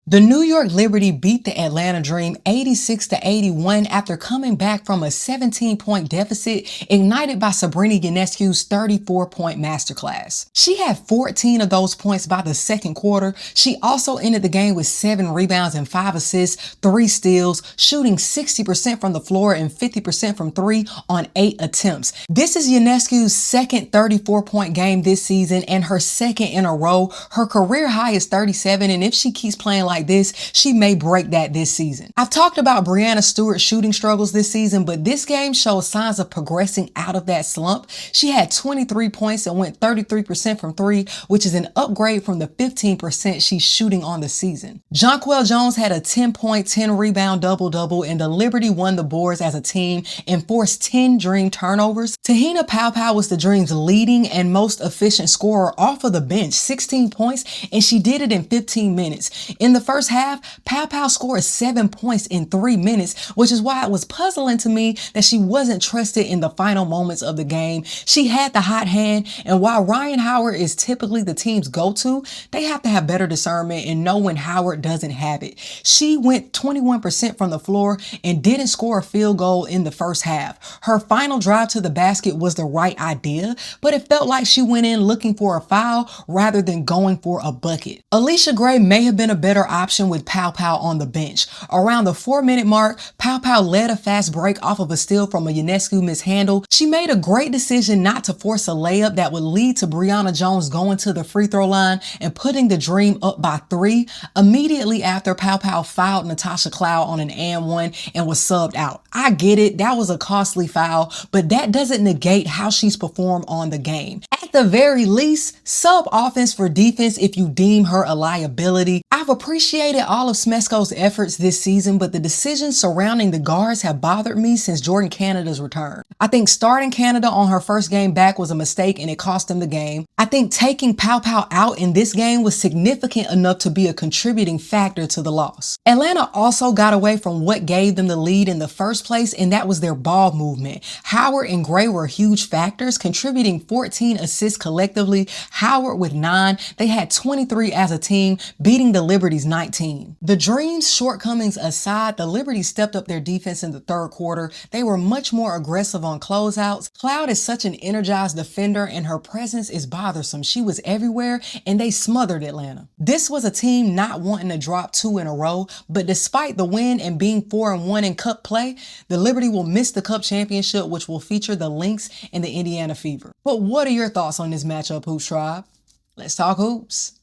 The New York Liberty beat the Atlanta Dream 86-81 after coming back from a 17-point deficit ignited by Sabrina Ionescu's 34-point masterclass. She had 14 of those points by the second quarter. She also ended the game with 7 rebounds and 5 assists, 3 steals, shooting 60% from the floor and 50% from 3 on 8 attempts. This is Ionescu's second 34-point game this season and her second in a row. Her career high is 37, and if she keeps playing like this, she may break that this season. I've talked about Breanna Stewart's shooting struggles this season, but this game shows signs of progressing out of that slump. She had 23 points and went 33% from 3, which is an upgrade from the 15% she's shooting on the season. Jonquel Jones had a 10-point, 10-rebound double-double, and the Liberty won the boards as a team and forced 10 Dream turnovers. Te-Hina Paopao was the Dream's leading and most efficient scorer off of the bench, 16 points, and she did it in 15 minutes. In the first half, Paopao scored 7 points in 3 minutes, which is why it was puzzling to me that she wasn't trusted in the final moments of the game. She had the hot hand, and while Rhyne Howard is typically the team's go-to, they have to have better discernment and know when Howard doesn't have it. She went 21% from the floor and didn't score a field goal in the first half. Her final drive to the basket was the right idea, but it felt like she went in looking for a foul rather than going for a bucket. Allisha Gray may have been a better option with Paopao on the bench. Around the 4-minute mark, Paopao led a fast break off of a steal from a Ionescu mishandle. She made a great decision not to force a layup that would lead to Brionna Jones going to the free throw line and putting the Dream up by 3. Immediately after, Paopao fouled Natasha Cloud on an and-one and was subbed out. I get it, that was a costly foul, but that doesn't negate how she's performed on the game. At the very least, sub offense for defense if you deem her a liability. I've appreciated all of Smejsko's efforts this season, but the decisions surrounding the guards have bothered me since Jordin Canada's return. I think starting Canada on her first game back was a mistake and it cost them the game. I think taking Paopao out in this game was significant enough to be a contributing factor to the loss. Atlanta also got away from what gave them the lead in the first place, and that was their ball movement. Howard and Gray were huge factors, contributing 14 assists collectively. Howard with 9. They had 23 as a team, beating the Liberty's 19. The Dream's shortcomings aside, the Liberty stepped up their defense in the third quarter. They were much more aggressive on closeouts. Cloud is such an energized defender, and her presence is bothersome. She was everywhere, and they smothered Atlanta. This was a team not wanting to drop 2 in a row, but despite the win and being 4-1 in cup play, the Liberty will miss the cup championship, which will feature the Lynx and the Indiana Fever. But what are your thoughts on this matchup, Hoops Tribe? Let's talk hoops.